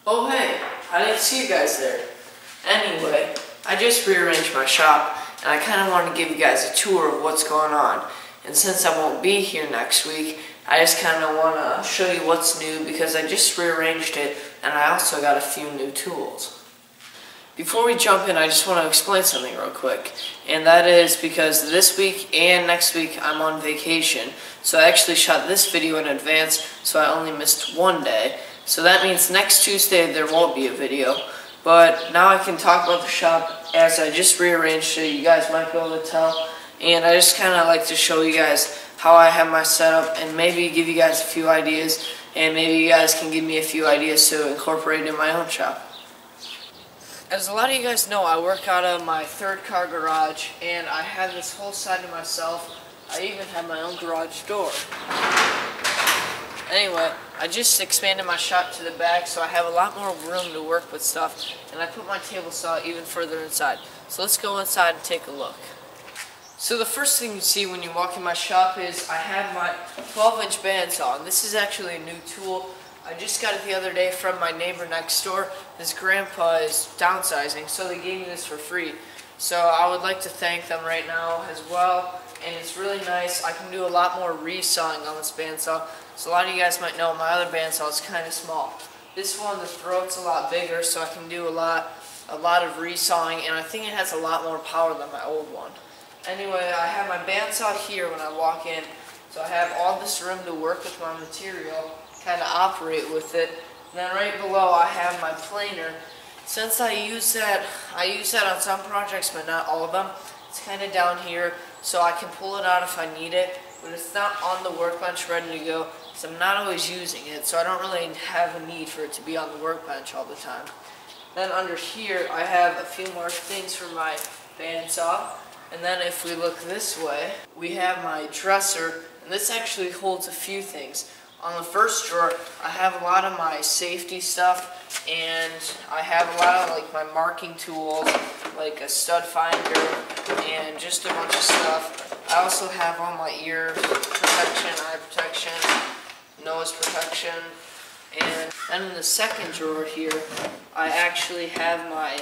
Oh hey, I didn't see you guys there. Anyway, I just rearranged my shop and I kind of want to give you guys a tour of what's going on. And since I won't be here next week, I just kind of want to show you what's new because I just rearranged it and I also got a few new tools. Before we jump in, I just want to explain something real quick. And that is because this week and next week I'm on vacation. So I actually shot this video in advance, so I only missed one day. So that means next Tuesday there won't be a video. But now I can talk about the shop as I just rearranged it. You guys might be able to tell. And I just kind of like to show you guys how I have my setup and maybe give you guys a few ideas. And maybe you guys can give me a few ideas to incorporate in my own shop. As a lot of you guys know, I work out of my third car garage, and I have this whole side to myself. I even have my own garage door. Anyway, I just expanded my shop to the back, so I have a lot more room to work with stuff, and I put my table saw even further inside. So let's go inside and take a look. So the first thing you see when you walk in my shop is I have my 12-inch bandsaw, and this is actually a new tool. I just got it the other day from my neighbor next door. His grandpa is downsizing, so they gave me this for free. So I would like to thank them right now as well. And it's really nice. I can do a lot more resawing on this bandsaw. So a lot of you guys might know my other bandsaw is kind of small. This one, the throat's a lot bigger, so I can do a lot of resawing, and I think it has a lot more power than my old one. Anyway, I have my bandsaw here when I walk in, so I have all this room to work with my material, kind of operate with it. And then right below I have my planer. Since I use that on some projects, but not all of them. It's kind of down here, so I can pull it out if I need it, but it's not on the workbench ready to go, so I'm not always using it, so I don't really have a need for it to be on the workbench all the time. Then under here I have a few more things for my bandsaw, and then if we look this way, we have my dresser, and this actually holds a few things. On the first drawer, I have a lot of my safety stuff, and I have a lot of like my marking tools, like a stud finder, and just a bunch of stuff. I also have all my ear protection, eye protection, nose protection, and then in the second drawer here, I actually have my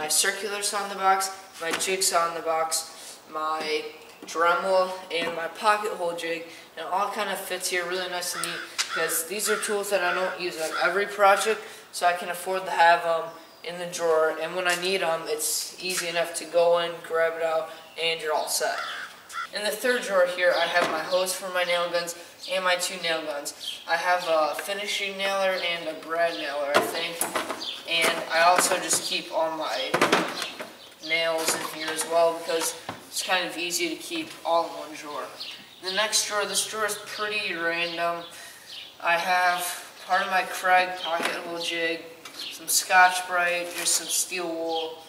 circular saw in the box, my jigsaw in the box, my Dremel, and my pocket hole jig, and it all kind of fits here really nice and neat because these are tools that I don't use on every project, so I can afford to have them in the drawer, and when I need them it's easy enough to go in, grab it out, and you're all set. In the third drawer here I have my hose for my nail guns and my two nail guns. I have a finishing nailer and a brad nailer, I think, and I also just keep all my nails in here as well because it's kind of easy to keep all in one drawer. The next drawer, this drawer is pretty random. I have part of my Craig pocket hole jig, some Scotch-Brite, just some steel wool,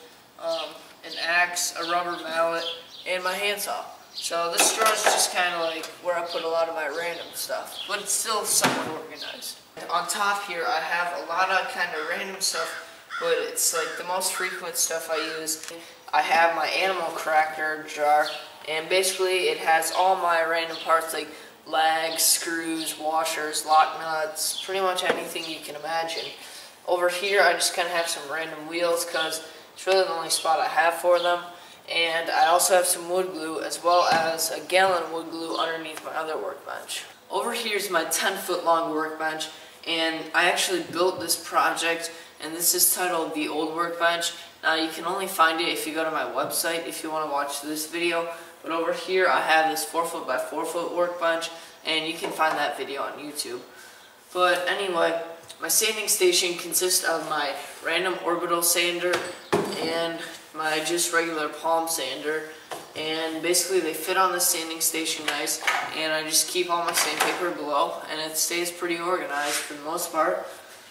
an axe, a rubber mallet, and my handsaw. So this drawer is just kind of like where I put a lot of my random stuff, but it's still somewhat organized. On top here, I have a lot of kind of random stuff, but it's like the most frequent stuff I use. I have my animal cracker jar, and basically it has all my random parts like legs, screws, washers, lock nuts, pretty much anything you can imagine. Over here I just kind of have some random wheels because it's really the only spot I have for them. And I also have some wood glue as well as a gallon wood glue underneath my other workbench. Over here is my 10-foot long workbench, and I actually built this project, and this is titled The Old Workbench. Now you can only find it if you go to my website if you want to watch this video, but over here I have this 4-foot by 4-foot workbench, and you can find that video on YouTube. But anyway, my sanding station consists of my random orbital sander and my just regular palm sander, and basically they fit on the sanding station nice, and I just keep all my sandpaper below, and it stays pretty organized for the most part.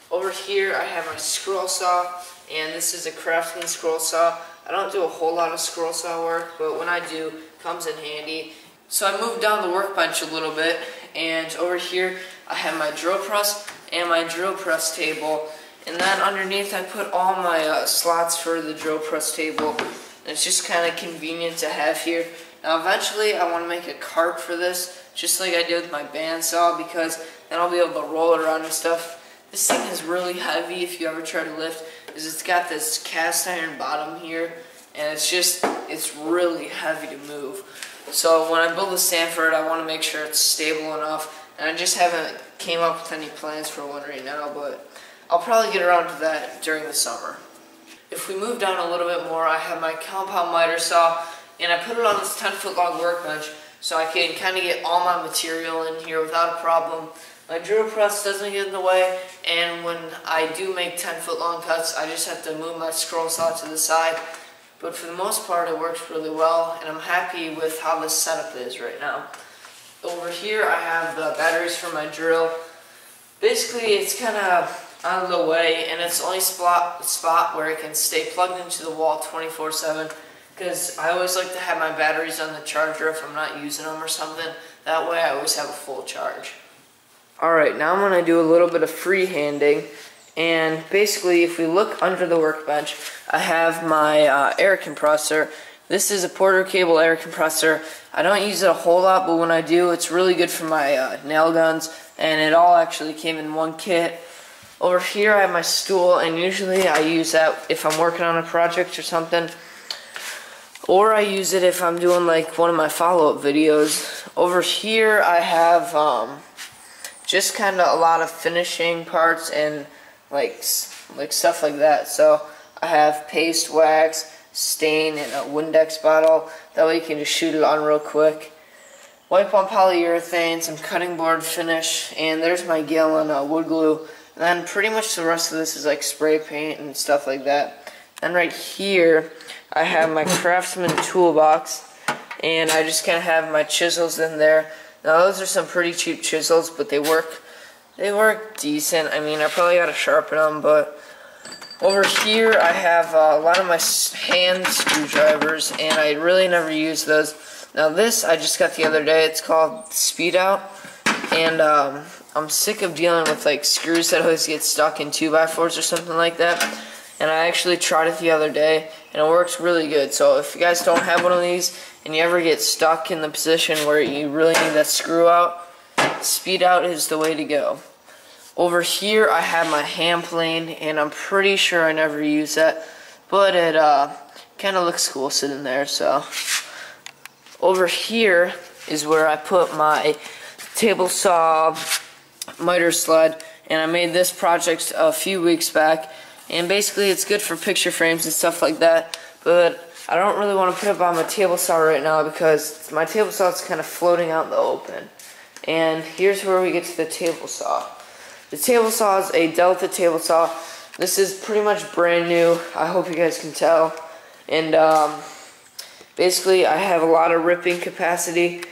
Over here I have my scroll saw, and this is a Craftsman scroll saw. I don't do a whole lot of scroll saw work, but when I do, it comes in handy. So I moved down the workbench a little bit, and over here I have my drill press and my drill press table, and then underneath I put all my slots for the drill press table, and it's just kind of convenient to have here. Now eventually I want to make a cart for this, just like I did with my bandsaw, because then I'll be able to roll it around and stuff. This thing is really heavy if you ever try to lift, because it's got this cast iron bottom here, and it's really heavy to move. So when I build a stand for it, I want to make sure it's stable enough, and I just haven't came up with any plans for one right now, but I'll probably get around to that during the summer. If we move down a little bit more, I have my compound miter saw, and I put it on this 10-foot long workbench so I can kind of get all my material in here without a problem. My drill press doesn't get in the way, and when I do make 10-foot long cuts, I just have to move my scroll saw to the side. But for the most part, it works really well, and I'm happy with how this setup is right now. Over here, I have the batteries for my drill. Basically, it's kind of out of the way, and it's the only spot where it can stay plugged into the wall 24/7, because I always like to have my batteries on the charger if I'm not using them or something. That way, I always have a full charge. Alright, now I'm going to do a little bit of freehanding. And basically, if we look under the workbench, I have my air compressor. This is a Porter cable air compressor. I don't use it a whole lot, but when I do, it's really good for my nail guns, and it all actually came in one kit. Over here, I have my stool, and usually I use that if I'm working on a project or something, or I use it if I'm doing like one of my follow-up videos. Over here, I have just kind of a lot of finishing parts and like stuff like that. So I have paste, wax, stain, and a Windex bottle. That way you can just shoot it on real quick. Wipe on polyurethane, some cutting board finish, and there's my gallon wood glue. And then pretty much the rest of this is like spray paint and stuff like that. And right here I have my Craftsman Toolbox, and I just kind of have my chisels in there. Now those are some pretty cheap chisels, but they work decent. I mean, I probably gotta sharpen them, but over here I have a lot of my hand screwdrivers, and I really never use those. Now this I just got the other day. It's called Speed Out, and I'm sick of dealing with like screws that always get stuck in 2x4s or something like that. And I actually tried it the other day, and it works really good. So if you guys don't have one of these and you ever get stuck in the position where you really need that screw out, Speed Out is the way to go. Over here I have my hand plane, and I'm pretty sure I never use that, but it kind of looks cool sitting there. So over here is where I put my table saw miter sled, and I made this project a few weeks back, and basically it's good for picture frames and stuff like that, but I don't really want to put it on my table saw right now because my table saw is kind of floating out in the open. And here's where we get to the table saw. The table saw is a Delta table saw. This is pretty much brand new. I hope you guys can tell. And basically I have a lot of ripping capacity.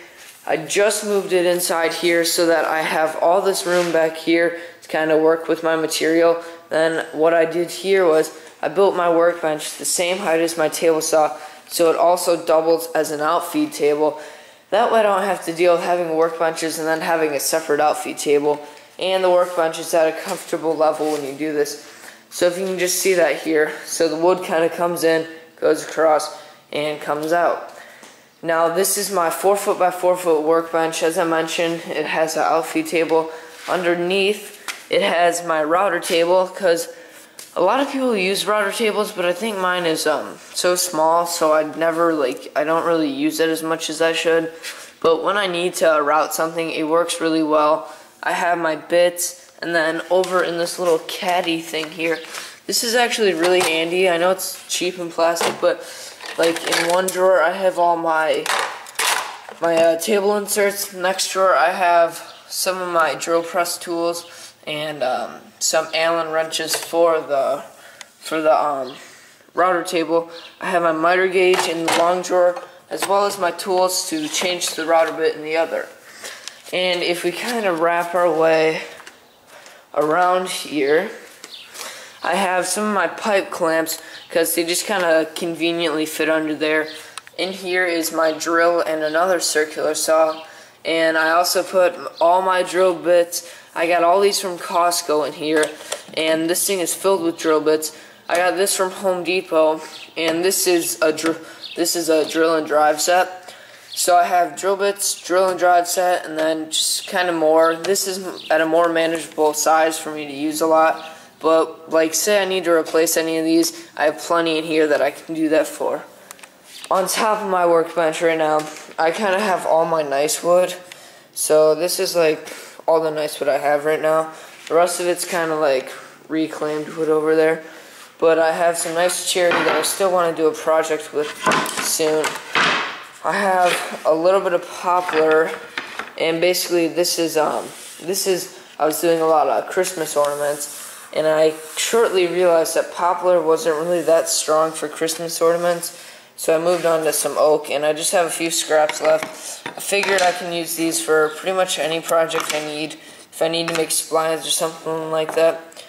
I just moved it inside here so that I have all this room back here to kind of work with my material. Then what I did here was I built my workbench the same height as my table saw, so it also doubles as an outfeed table. That way I don't have to deal with having workbenches and then having a separate outfeed table. And the workbench is at a comfortable level when you do this. So if you can just see that here, so the wood kind of comes in, goes across, and comes out. Now this is my 4-foot by 4-foot workbench. As I mentioned, it has an outfeed table. Underneath it has my router table, because a lot of people use router tables, but I think mine is so small, so I don't really use it as much as I should. But when I need to route something, it works really well. I have my bits, and then over in this little caddy thing here, this is actually really handy. I know it's cheap and plastic, but like in one drawer I have all my table inserts. Next drawer I have some of my drill press tools and some Allen wrenches for the router table. I have my miter gauge in the long drawer, as well as my tools to change the router bit in the other. And if we kind of wrap our way around here, I have some of my pipe clamps because they just kind of conveniently fit under there. In here is my drill and another circular saw, and I also put all my drill bits. I got all these from Costco in here, and this thing is filled with drill bits. I got this from Home Depot, and this is a drill and drive set. So I have drill bits, drill and drive set, and then just kind of more. This is at a more manageable size for me to use a lot. But like say I need to replace any of these, I have plenty in here that I can do that for. On top of my workbench right now, I kind of have all my nice wood. So this is like all the nice wood I have right now. The rest of it's kind of like reclaimed wood over there. But I have some nice cherry that I still want to do a project with soon. I have a little bit of poplar, and basically this is I was doing a lot of Christmas ornaments, and I shortly realized that poplar wasn't really that strong for Christmas ornaments, so I moved on to some oak, and I just have a few scraps left. I figured I can use these for pretty much any project I need, if I need to make splines or something like that.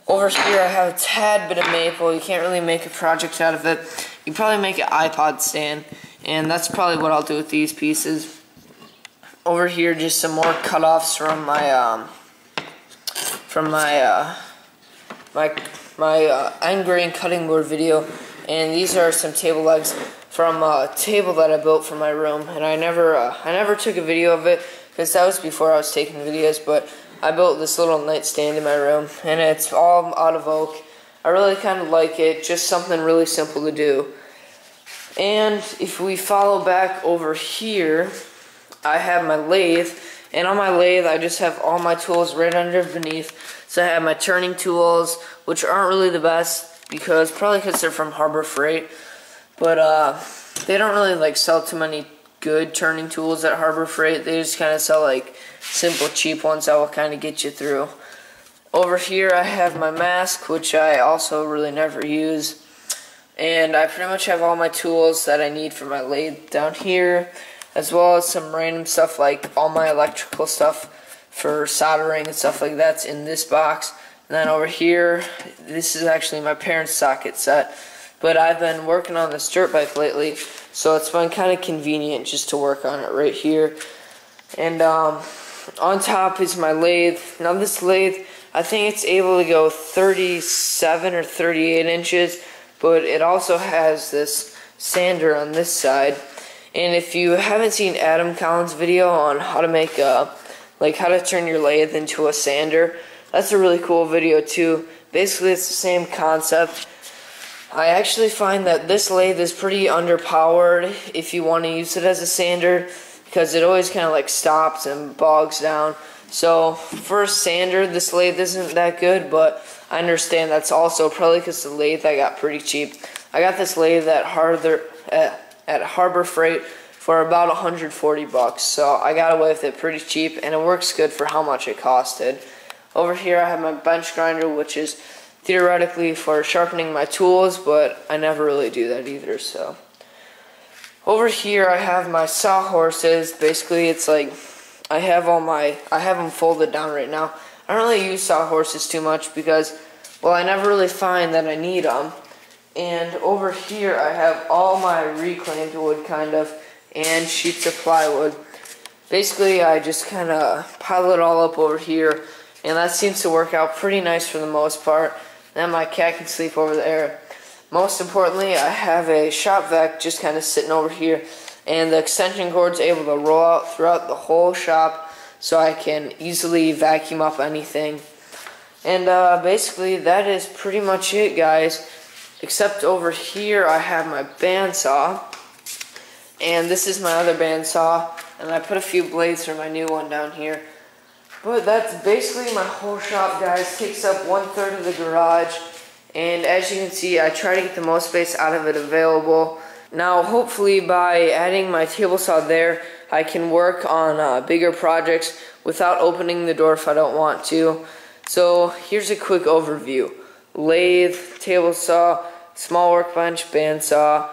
Over here I have a tad bit of maple. You can't really make a project out of it. You probably make an iPod stand, and that's probably what I'll do with these pieces. Over here, just some more cutoffs from my end grain cutting board video, and these are some table legs from a table that I built for my room, and I never took a video of it because that was before I was taking videos, but I built this little nightstand in my room, and it's all out of oak. I really kind of like it, just something really simple to do. And if we follow back over here, I have my lathe, and on my lathe I just have all my tools right underneath. So I have my turning tools, which aren't really the best, probably because they're from Harbor Freight, but they don't really like sell too many good turning tools at Harbor Freight. They just kind of sell like simple cheap ones that will kind of get you through. Over here I have my mask, which I also really never use, and I pretty much have all my tools that I need for my lathe down here, as well as some random stuff like all my electrical stuff for soldering and stuff like that's in this box. And then over here, this is actually my parents' socket set, but I've been working on this dirt bike lately, so it's been kind of convenient just to work on it right here. And on top is my lathe. Now this lathe, I think it's able to go 37 or 38 inches, but it also has this sander on this side. And if you haven't seen Adam Collins' video on how to make like how to turn your lathe into a sander, that's a really cool video too. Basically it's the same concept. I actually find that this lathe is pretty underpowered if you want to use it as a sander, because it always kind of like stops and bogs down. So for a sander, this lathe isn't that good, but I understand that's also probably because the lathe I got pretty cheap. I got this lathe at Harbor Freight for about 140 bucks, so I got away with it pretty cheap, and it works good for how much it costed. Over here I have my bench grinder, which is theoretically for sharpening my tools, but I never really do that either. So over here I have my sawhorses. Basically it's like I have them folded down right now. I don't really use sawhorses too much because, well, I never really find that I need them. And over here I have all my reclaimed wood kind of, and sheets of plywood. Basically I just kind of pile it all up over here, and that seems to work out pretty nice for the most part. Then my cat can sleep over there. Most importantly, I have a shop vac just kind of sitting over here, and the extension cord's able to roll out throughout the whole shop, so I can easily vacuum up anything. And basically that is pretty much it, guys. Except over here I have my bandsaw, and this is my other bandsaw, and I put a few blades for my new one down here. But that's basically my whole shop, guys. Takes up 1/3 of the garage, and as you can see, I try to get the most space out of it available. Now hopefully by adding my table saw there, I can work on bigger projects without opening the door if I don't want to. So here's a quick overview. Lathe, table saw, small workbench, bandsaw,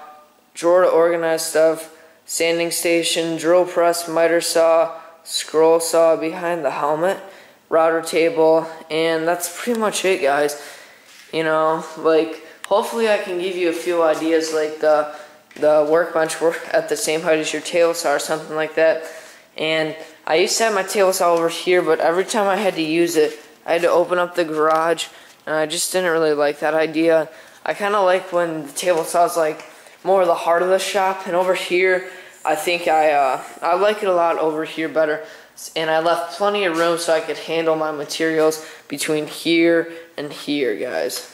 drawer to organize stuff, sanding station, drill press, miter saw, scroll saw behind the helmet, router table, and that's pretty much it, guys. You know, like, hopefully I can give you a few ideas, like the workbench work at the same height as your table saw or something like that. And I used to have my table saw over here, but every time I had to use it, I had to open up the garage, and I just didn't really like that idea. I kind of like when the table saw is like more of the heart of the shop, and over here I think I like it a lot over here better, and I left plenty of room so I could handle my materials between here and here, guys.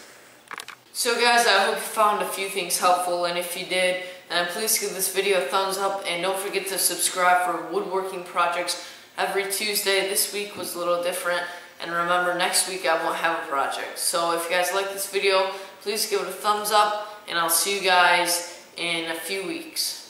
So guys, I hope you found a few things helpful, and if you did, please give this video a thumbs up, and don't forget to subscribe for woodworking projects every Tuesday. This week was a little different, and remember, next week I won't have a project. So if you guys like this video, please give it a thumbs up, and I'll see you guys in a few weeks.